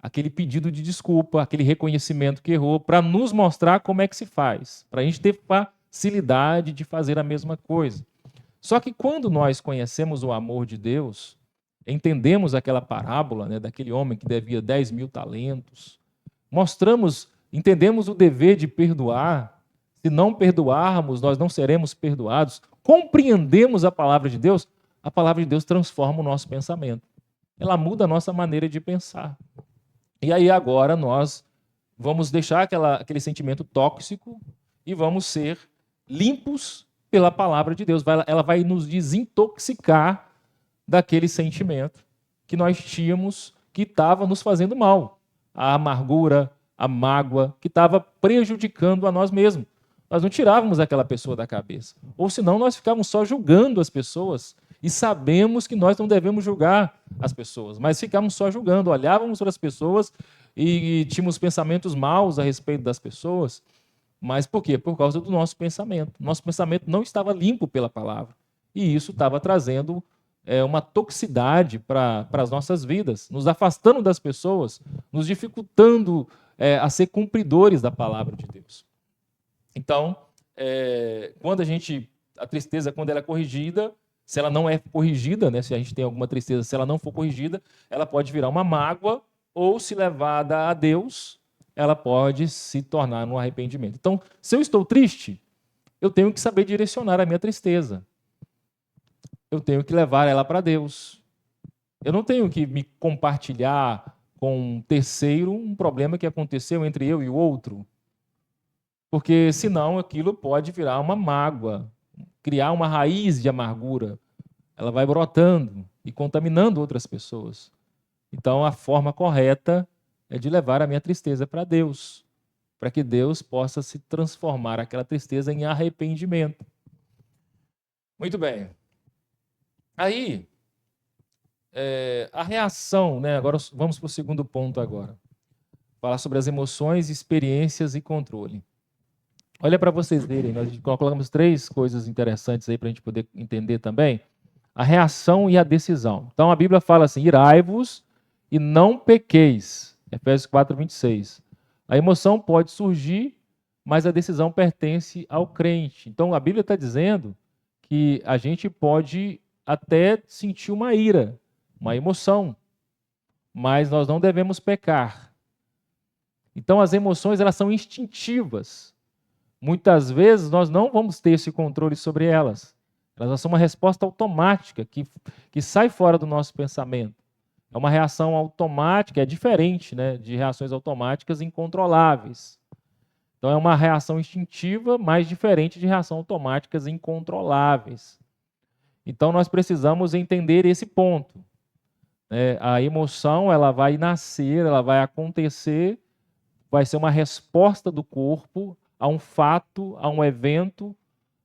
A: aquele pedido de desculpa, aquele reconhecimento que errou, para nos mostrar como é que se faz, para a gente ter facilidade de fazer a mesma coisa. Só que quando nós conhecemos o amor de Deus, entendemos aquela parábola, né, daquele homem que devia 10.000 talentos, entendemos o dever de perdoar. Se não perdoarmos, nós não seremos perdoados. Compreendemos a palavra de Deus transforma o nosso pensamento. Ela muda a nossa maneira de pensar. E aí agora nós vamos deixar aquele sentimento tóxico e vamos ser limpos pela palavra de Deus. Ela vai nos desintoxicar daquele sentimento que nós tínhamos, que estava nos fazendo mal. A amargura, a mágoa, que estava prejudicando a nós mesmos. Nós não tirávamos aquela pessoa da cabeça. Ou senão nós ficávamos só julgando as pessoas e sabemos que nós não devemos julgar as pessoas, mas ficávamos só julgando, olhávamos para as pessoas e tínhamos pensamentos maus a respeito das pessoas. Mas por quê? Por causa do nosso pensamento. Nosso pensamento não estava limpo pela palavra. E isso estava trazendo uma toxicidade para as nossas vidas, nos afastando das pessoas, nos dificultando a ser cumpridores da palavra de Deus. Então, quando a tristeza, quando ela é corrigida, se ela não é corrigida, né, se a gente tem alguma tristeza, se ela não for corrigida, ela pode virar uma mágoa, ou, se levada a Deus, ela pode se tornar um arrependimento. Então, se eu estou triste, eu tenho que saber direcionar a minha tristeza. Eu tenho que levar ela para Deus. Eu não tenho que me compartilhar com um terceiro um problema que aconteceu entre eu e o outro, porque senão aquilo pode virar uma mágoa, criar uma raiz de amargura. Ela vai brotando e contaminando outras pessoas. Então, a forma correta é de levar a minha tristeza para Deus, para que Deus possa se transformar aquela tristeza em arrependimento. Muito bem. Aí, a reação, né? Agora vamos para o segundo ponto agora. Falar sobre as emoções, experiências e controle. Olha para vocês verem, nós colocamos 3 coisas interessantes aí para a gente poder entender também. A reação e a decisão. Então a Bíblia fala assim: irai-vos e não pequeis. Efésios 4:26. A emoção pode surgir, mas a decisão pertence ao crente. Então a Bíblia está dizendo que a gente pode até sentir uma ira, uma emoção, mas nós não devemos pecar. Então as emoções, elas são instintivas. Muitas vezes nós não vamos ter esse controle sobre elas. Elas são uma resposta automática que sai fora do nosso pensamento. É uma reação automática, é diferente, né, de reações automáticas incontroláveis. Então é uma reação instintiva, mas diferente de reações automáticas incontroláveis. Então nós precisamos entender esse ponto. A emoção, ela vai nascer, ela vai acontecer, vai ser uma resposta do corpo a um fato, a um evento,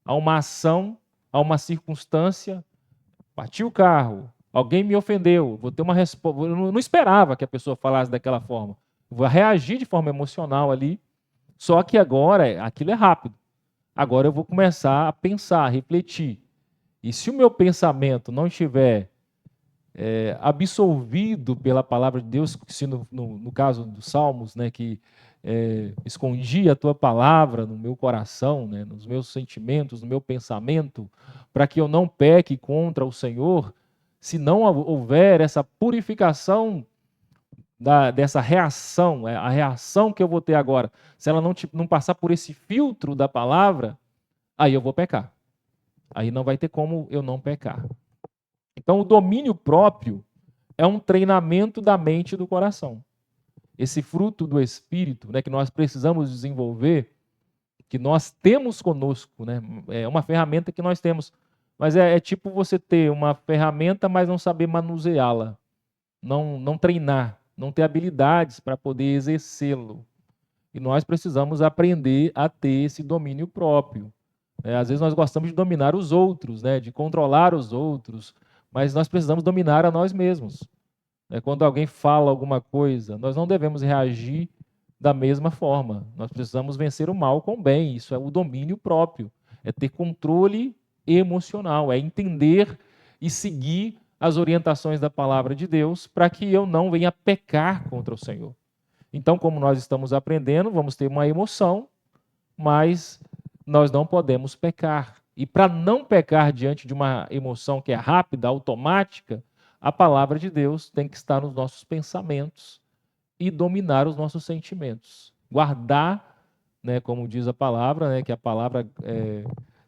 A: a uma ação, a uma circunstância. Bati o carro, alguém me ofendeu, vou ter uma resposta. Eu não esperava que a pessoa falasse daquela forma. Vou reagir de forma emocional ali, só que agora aquilo é rápido. Agora eu vou começar a pensar, a refletir. E se o meu pensamento não estiver absolvido pela palavra de Deus, se no caso dos Salmos, né, que escondi a tua palavra no meu coração, né, nos meus sentimentos, no meu pensamento, para que eu não peque contra o Senhor, se não houver essa purificação dessa reação, a reação que eu vou ter agora, se ela não passar por esse filtro da palavra, aí eu vou pecar. Aí não vai ter como eu não pecar. Então, o domínio próprio é um treinamento da mente e do coração. Esse fruto do Espírito, né, que nós precisamos desenvolver, que nós temos conosco, né, é uma ferramenta que nós temos, mas é tipo você ter uma ferramenta, mas não saber manuseá-la, não treinar, não ter habilidades para poder exercê-lo. E nós precisamos aprender a ter esse domínio próprio. Às vezes nós gostamos de dominar os outros, né, de controlar os outros, mas nós precisamos dominar a nós mesmos. Quando alguém fala alguma coisa, nós não devemos reagir da mesma forma. Nós precisamos vencer o mal com o bem. Isso é o domínio próprio. É ter controle emocional, é entender e seguir as orientações da palavra de Deus para que eu não venha pecar contra o Senhor. Então, como nós estamos aprendendo, vamos ter uma emoção, mas nós não podemos pecar. E para não pecar diante de uma emoção que é rápida, automática, a palavra de Deus tem que estar nos nossos pensamentos e dominar os nossos sentimentos. Guardar, né, como diz a palavra, né, que a palavra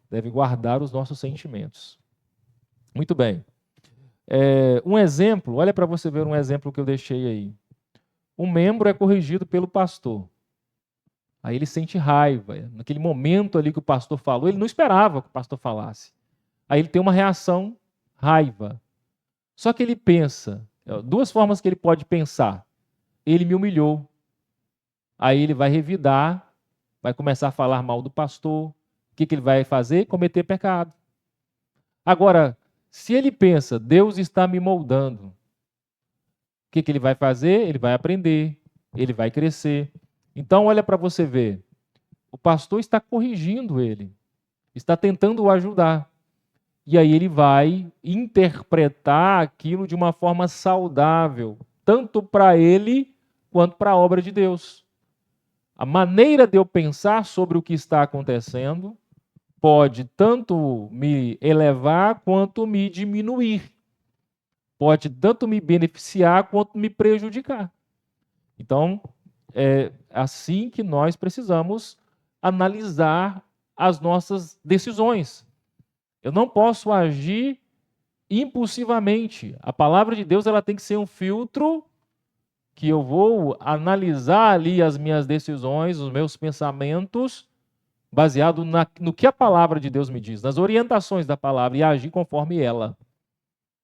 A: deve guardar os nossos sentimentos. Muito bem. Um exemplo, olha para você ver um exemplo que eu deixei aí. Um membro é corrigido pelo pastor. Aí ele sente raiva. Naquele momento ali que o pastor falou, ele não esperava que o pastor falasse. Aí ele tem uma reação, raiva. Só que ele pensa, 2 formas que ele pode pensar. Ele me humilhou. Aí ele vai revidar, vai começar a falar mal do pastor. O que ele vai fazer? Cometer pecado. Agora, se ele pensa, Deus está me moldando, o que ele vai fazer? Ele vai aprender, ele vai crescer. Então, olha para você ver. O pastor está corrigindo ele, está tentando o ajudar. E aí ele vai interpretar aquilo de uma forma saudável, tanto para ele quanto para a obra de Deus. A maneira de eu pensar sobre o que está acontecendo pode tanto me elevar quanto me diminuir. Pode tanto me beneficiar quanto me prejudicar. Então, é assim que nós precisamos analisar as nossas decisões. Eu não posso agir impulsivamente. A palavra de Deus, ela tem que ser um filtro que eu vou analisar ali as minhas decisões, os meus pensamentos, baseado no que a palavra de Deus me diz, nas orientações da palavra, e agir conforme ela,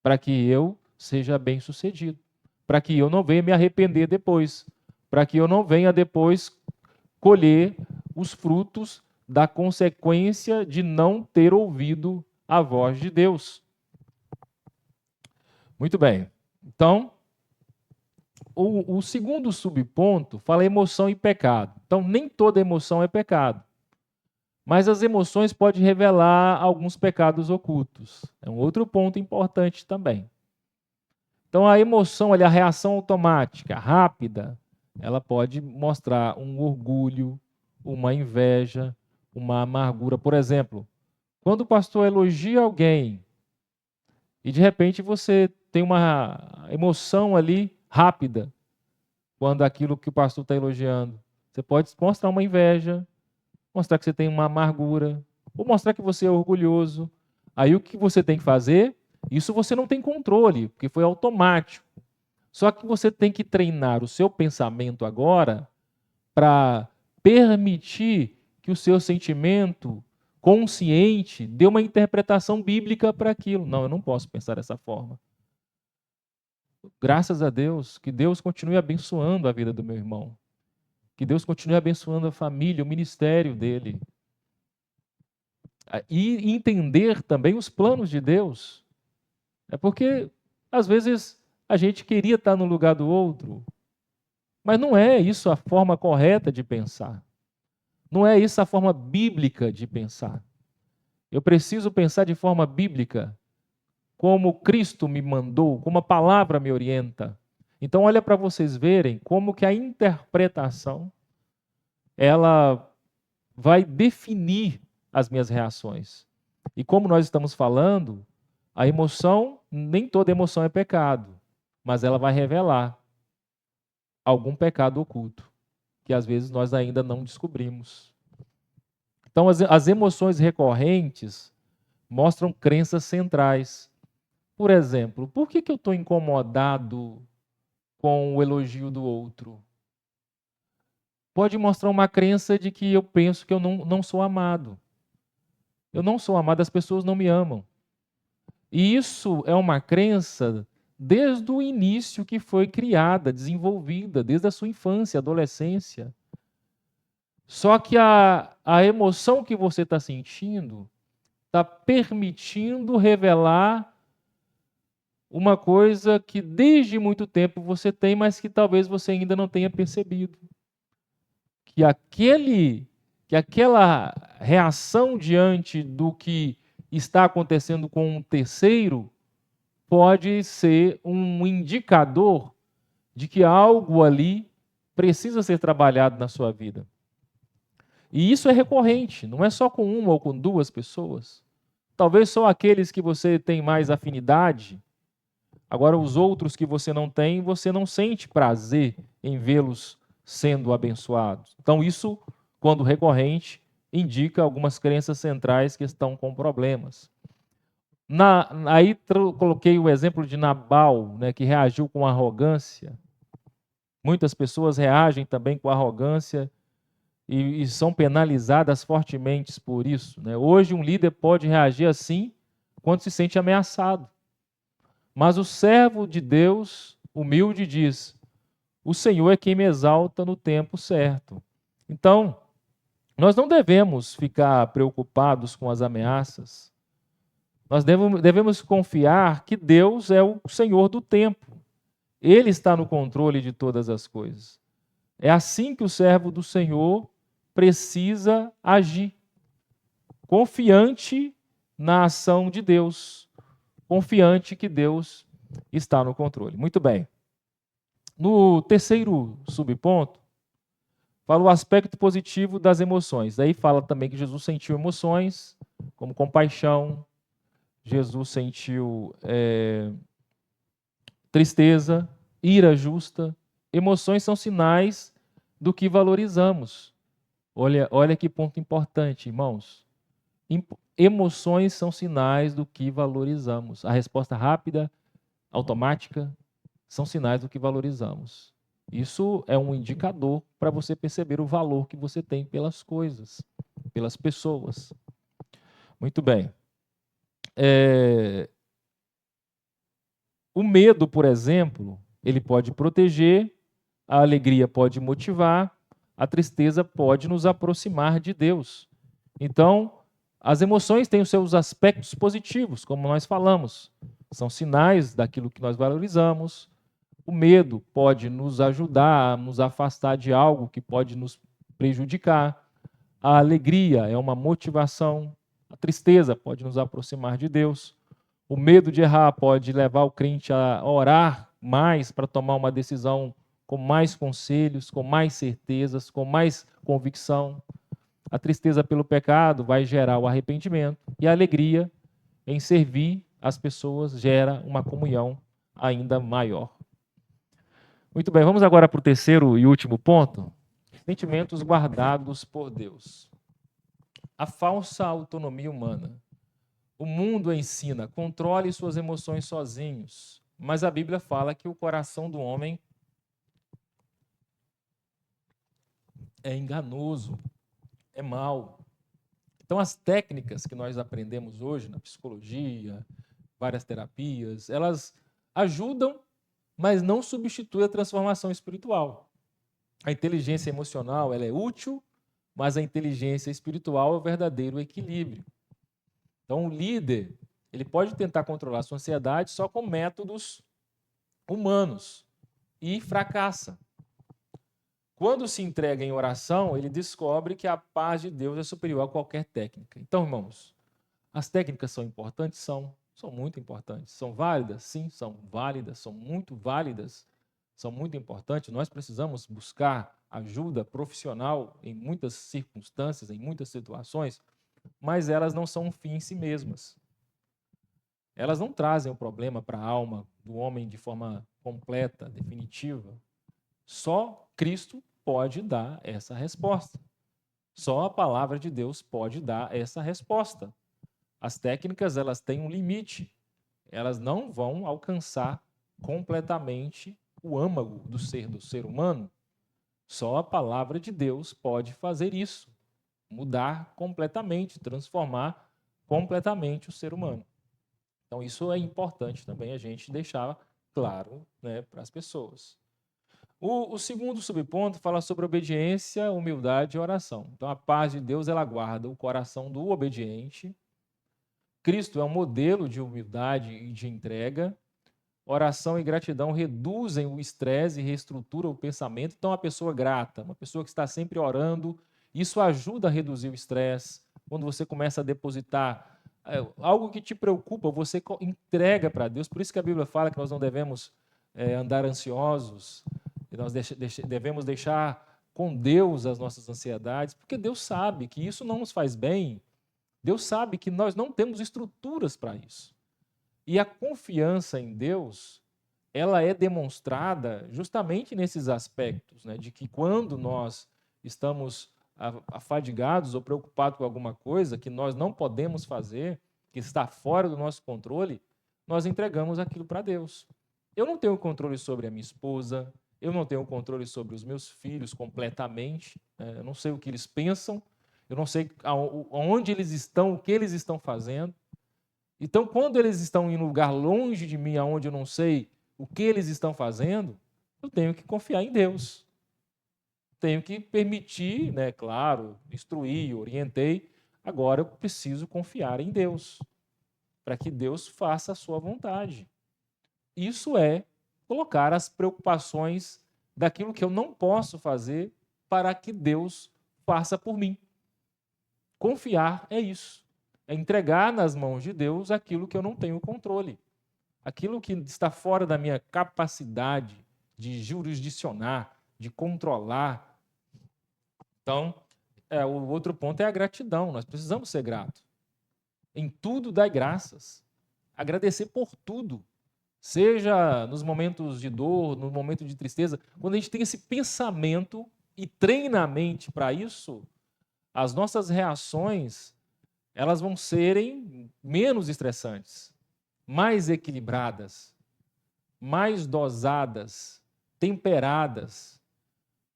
A: para que eu seja bem-sucedido, para que eu não venha me arrepender depois, para que eu não venha depois colher os frutos da consequência de não ter ouvido a voz de Deus. Muito bem. Então, o segundo subponto fala emoção e pecado. Então, nem toda emoção é pecado. Mas as emoções podem revelar alguns pecados ocultos. É um outro ponto importante também. Então, a emoção, a reação automática, rápida, ela pode mostrar um orgulho, uma inveja, uma amargura. Por exemplo, quando o pastor elogia alguém e de repente você tem uma emoção ali rápida, quando aquilo que o pastor está elogiando, você pode mostrar uma inveja, mostrar que você tem uma amargura, ou mostrar que você é orgulhoso. Aí o que você tem que fazer? Isso você não tem controle, porque foi automático. Só que você tem que treinar o seu pensamento agora para permitir que o seu sentimento consciente dê uma interpretação bíblica para aquilo. Não, eu não posso pensar dessa forma. Graças a Deus, que Deus continue abençoando a vida do meu irmão. Que Deus continue abençoando a família, o ministério dele. E entender também os planos de Deus. É porque, às vezes, a gente queria estar no lugar do outro, mas não é isso a forma correta de pensar. Não é isso a forma bíblica de pensar. Eu preciso pensar de forma bíblica, como Cristo me mandou, como a palavra me orienta. Então, olha para vocês verem como que a interpretação ela vai definir as minhas reações. E como nós estamos falando, a emoção, nem toda emoção é pecado, mas ela vai revelar algum pecado oculto, que às vezes nós ainda não descobrimos. Então, as emoções recorrentes mostram crenças centrais. Por exemplo, por que eu estou incomodado com o elogio do outro? Pode mostrar uma crença de que eu penso que eu não sou amado. Eu não sou amado, as pessoas não me amam. E isso é uma crença desde o início que foi criada, desenvolvida, desde a sua infância, adolescência. Só que a emoção que você está sentindo está permitindo revelar uma coisa que desde muito tempo você tem, mas que talvez você ainda não tenha percebido. Que aquela reação diante do que está acontecendo com um terceiro pode ser um indicador de que algo ali precisa ser trabalhado na sua vida. E isso é recorrente, não é só com uma ou com duas pessoas. Talvez só aqueles que você tem mais afinidade. Agora, os outros que você não sente prazer em vê-los sendo abençoados. Então, isso, quando recorrente, indica algumas crenças centrais que estão com problemas. Aí coloquei o exemplo de Nabal, né, que reagiu com arrogância. Muitas pessoas reagem também com arrogância e são penalizadas fortemente por isso, né? Hoje, um líder pode reagir assim quando se sente ameaçado. Mas o servo de Deus, humilde, diz: o Senhor é quem me exalta no tempo certo. Então, nós não devemos ficar preocupados com as ameaças. Nós devemos confiar que Deus é o Senhor do tempo. Ele está no controle de todas as coisas. É assim que o servo do Senhor precisa agir, confiante na ação de Deus, confiante que Deus está no controle. Muito bem. No terceiro subponto, fala o aspecto positivo das emoções. Aí fala também que Jesus sentiu emoções, como compaixão, Jesus sentiu tristeza, ira justa. Emoções são sinais do que valorizamos. Olha que ponto importante, irmãos. Emoções são sinais do que valorizamos. A resposta rápida, automática, são sinais do que valorizamos. Isso é um indicador para você perceber o valor que você tem pelas coisas, pelas pessoas. Muito bem. O medo, por exemplo, ele pode proteger, a alegria pode motivar, a tristeza pode nos aproximar de Deus. Então, as emoções têm os seus aspectos positivos, como nós falamos, São sinais daquilo que nós valorizamos. O medo pode nos ajudar a nos afastar de algo que pode nos prejudicar. A alegria é uma motivação. A tristeza pode nos aproximar de Deus. O medo de errar pode levar o crente a orar mais para tomar uma decisão com mais conselhos, com mais certezas, com mais convicção. A tristeza pelo pecado vai gerar o arrependimento. E a alegria em servir as pessoas gera uma comunhão ainda maior. Muito bem, vamos agora para o terceiro e último ponto. Sentimentos guardados por Deus. A falsa autonomia humana. O mundo ensina, controle suas emoções sozinhos, mas a Bíblia fala que o coração do homem é enganoso, é mau. Então, as técnicas que nós aprendemos hoje na psicologia, várias terapias, elas ajudam, mas não substituem a transformação espiritual. A inteligência emocional, ela é útil, mas a inteligência espiritual é o verdadeiro equilíbrio. Então, o líder, ele pode tentar controlar a sua ansiedade só com métodos humanos e fracassa. Quando se entrega em oração, ele descobre que a paz de Deus é superior a qualquer técnica. Então, irmãos, as técnicas são importantes? São muito importantes. São válidas? Sim, são válidas, são muito válidas, são muito importantes. Nós precisamos buscar ajuda profissional em muitas circunstâncias, em muitas situações, mas elas não são um fim em si mesmas. Elas não trazem o problema para a alma do homem de forma completa, definitiva. Só Cristo pode dar essa resposta. Só a palavra de Deus pode dar essa resposta. As técnicas, elas têm um limite. Elas não vão alcançar completamente o âmago do ser humano. Só a palavra de Deus pode fazer isso. Mudar completamente, transformar completamente o ser humano. Então, isso é importante também a gente deixar claro, né, para as pessoas. O segundo subponto fala sobre obediência, humildade e oração. Então, a paz de Deus, ela guarda o coração do obediente. Cristo é um modelo de humildade e de entrega. Oração e gratidão reduzem o estresse e reestruturam o pensamento. Então, a pessoa grata, uma pessoa que está sempre orando, isso ajuda a reduzir o estresse. Quando você começa a depositar algo que te preocupa, você entrega para Deus. Por isso que a Bíblia fala que nós não devemos andar ansiosos, nós devemos deixar com Deus as nossas ansiedades, porque Deus sabe que isso não nos faz bem. Deus sabe que nós não temos estruturas para isso. E a confiança em Deus, ela é demonstrada justamente nesses aspectos, né, de que quando nós estamos afadigados ou preocupados com alguma coisa que nós não podemos fazer, que está fora do nosso controle, nós entregamos aquilo para Deus. Eu não tenho controle sobre a minha esposa, eu não tenho controle sobre os meus filhos completamente, né, eu não sei o que eles pensam, eu não sei aonde eles estão, o que eles estão fazendo. Então, quando eles estão em um lugar longe de mim, onde eu não sei o que eles estão fazendo, eu tenho que confiar em Deus. Tenho que permitir, né, claro, instruir, orientei. Agora eu preciso confiar em Deus, para que Deus faça a sua vontade. Isso é colocar as preocupações daquilo que eu não posso fazer para que Deus faça por mim. Confiar é isso. É entregar nas mãos de Deus aquilo que eu não tenho controle. Aquilo que está fora da minha capacidade de jurisdicionar, de controlar. Então, o outro ponto é a gratidão. Nós precisamos ser gratos. Em tudo dai graças. Agradecer por tudo. Seja nos momentos de dor, no momento de tristeza. Quando a gente tem esse pensamento e treina a mente para isso, as nossas reações elas vão serem menos estressantes, mais equilibradas, mais dosadas, temperadas,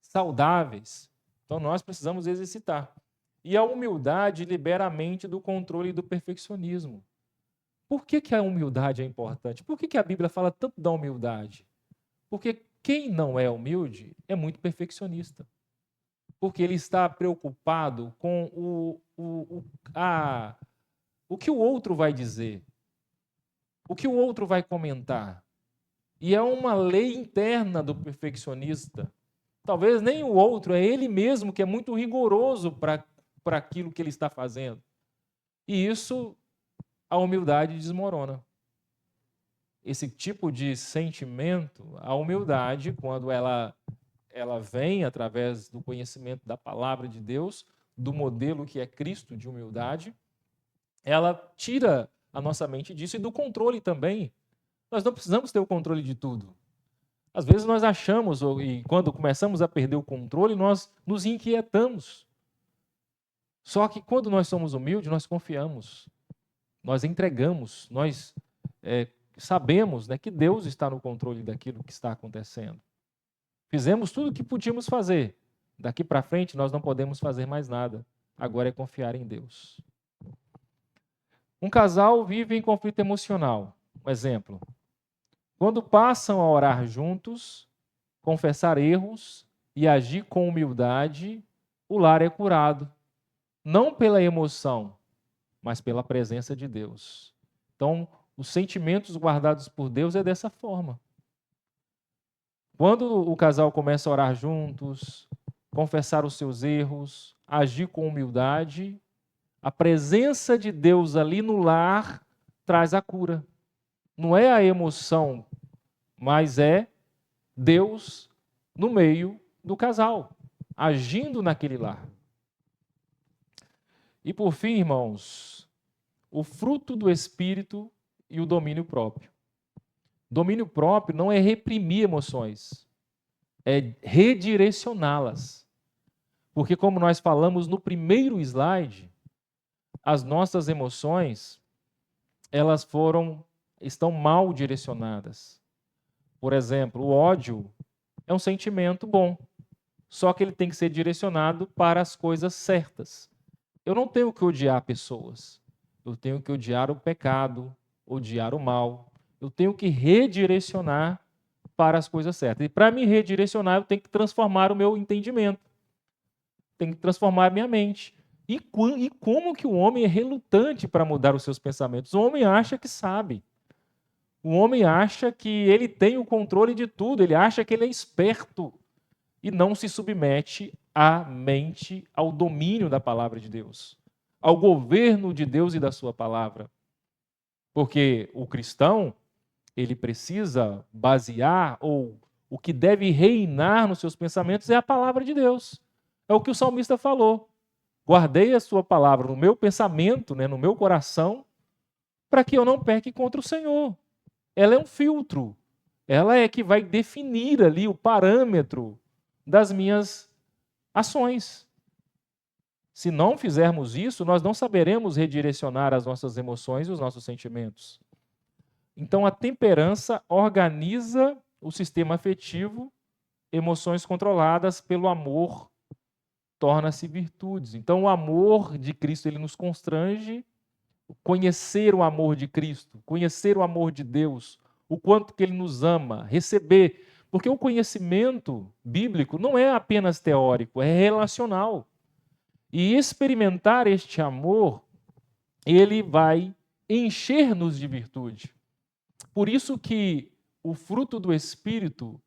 A: saudáveis. Então, nós precisamos exercitar. E a humildade libera a mente do controle e do perfeccionismo. Por que a humildade é importante? Por que a Bíblia fala tanto da humildade? Porque quem não é humilde é muito perfeccionista. Porque ele está preocupado com o que o outro vai dizer. O que o outro vai comentar? E é uma lei interna do perfeccionista. Talvez nem o outro, é ele mesmo que é muito rigoroso para aquilo que ele está fazendo. E isso, a humildade desmorona. Esse tipo de sentimento, a humildade, quando ela vem através do conhecimento da palavra de Deus, do modelo que é Cristo de humildade, ela tira a nossa mente disso e do controle também. Nós não precisamos ter o controle de tudo. Às vezes nós achamos, e quando começamos a perder o controle, nós nos inquietamos. Só que quando nós somos humildes, nós confiamos, nós entregamos, nós sabemos, né, que Deus está no controle daquilo que está acontecendo. Fizemos tudo o que podíamos fazer. Daqui para frente nós não podemos fazer mais nada. Agora é confiar em Deus. Um casal vive em conflito emocional. Um exemplo. Quando passam a orar juntos, confessar erros e agir com humildade, o lar é curado. Não pela emoção, mas pela presença de Deus. Então, os sentimentos guardados por Deus é dessa forma. Quando o casal começa a orar juntos, confessar os seus erros, agir com humildade, a presença de Deus ali no lar traz a cura. Não é a emoção, mas é Deus no meio do casal, agindo naquele lar. E por fim, irmãos, o fruto do Espírito e o domínio próprio. Domínio próprio não é reprimir emoções, é redirecioná-las. Porque, como nós falamos no primeiro slide, as nossas emoções, elas estão mal direcionadas. Por exemplo, o ódio é um sentimento bom, só que ele tem que ser direcionado para as coisas certas. Eu não tenho que odiar pessoas, eu tenho que odiar o pecado, odiar o mal. Eu tenho que redirecionar para as coisas certas. E para me redirecionar, eu tenho que transformar o meu entendimento. Tenho que transformar a minha mente. E como que o homem é relutante para mudar os seus pensamentos? O homem acha que sabe. O homem acha que ele tem o controle de tudo. Ele acha que ele é esperto. E não se submete à mente, ao domínio da palavra de Deus. Ao governo de Deus e da sua palavra. Porque o cristão, ele precisa basear, ou o que deve reinar nos seus pensamentos é a palavra de Deus. É o que o salmista falou. Guardei a sua palavra no meu pensamento, né, no meu coração, para que eu não peque contra o Senhor. Ela é um filtro. Ela é que vai definir ali o parâmetro das minhas ações. Se não fizermos isso, nós não saberemos redirecionar as nossas emoções e os nossos sentimentos. Então, a temperança organiza o sistema afetivo, emoções controladas pelo amor torna-se virtudes. Então, o amor de Cristo, ele nos constrange, conhecer o amor de Cristo, conhecer o amor de Deus, o quanto que ele nos ama, receber, porque o conhecimento bíblico não é apenas teórico, é relacional. E experimentar este amor, ele vai encher-nos de virtude. Por isso que o fruto do Espírito,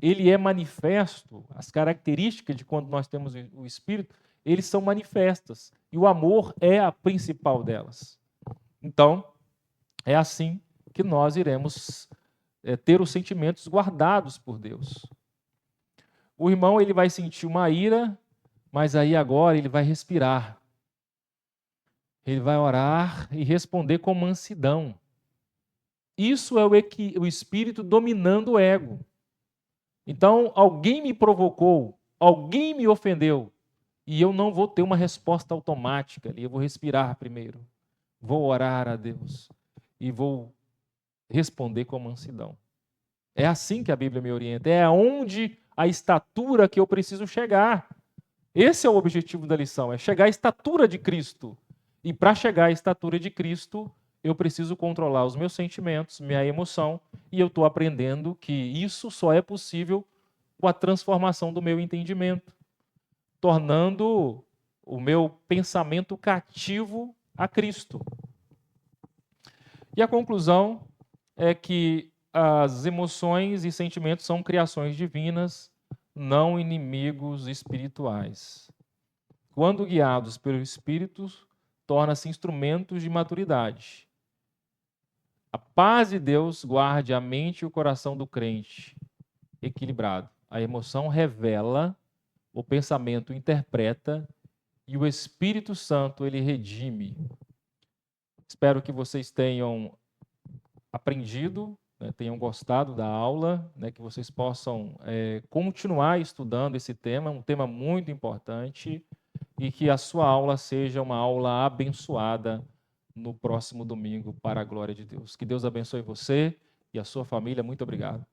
A: ele é manifesto, as características de quando nós temos o Espírito, eles são manifestas. E o amor é a principal delas. Então, é assim que nós iremos ter os sentimentos guardados por Deus. O irmão, ele vai sentir uma ira, mas aí agora ele vai respirar. Ele vai orar e responder com mansidão. Isso é o espírito dominando o ego. Então, alguém me provocou, alguém me ofendeu, e eu não vou ter uma resposta automática ali, eu vou respirar primeiro, vou orar a Deus e vou responder com mansidão. É assim que a Bíblia me orienta, é aonde a estatura que eu preciso chegar. Esse é o objetivo da lição, é chegar à estatura de Cristo. E para chegar à estatura de Cristo, eu preciso controlar os meus sentimentos, minha emoção, e eu estou aprendendo que isso só é possível com a transformação do meu entendimento, tornando o meu pensamento cativo a Cristo. E a conclusão é que as emoções e sentimentos são criações divinas, não inimigos espirituais. Quando guiados pelo Espírito, torna-se instrumentos de maturidade. A paz de Deus guarde a mente e o coração do crente equilibrado. A emoção revela, o pensamento interpreta e o Espírito Santo ele redime. Espero que vocês tenham aprendido, né, tenham gostado da aula, né, que vocês possam continuar estudando esse tema, um tema muito importante, e que a sua aula seja uma aula abençoada no próximo domingo, para a glória de Deus. Que Deus abençoe você e a sua família. Muito obrigado.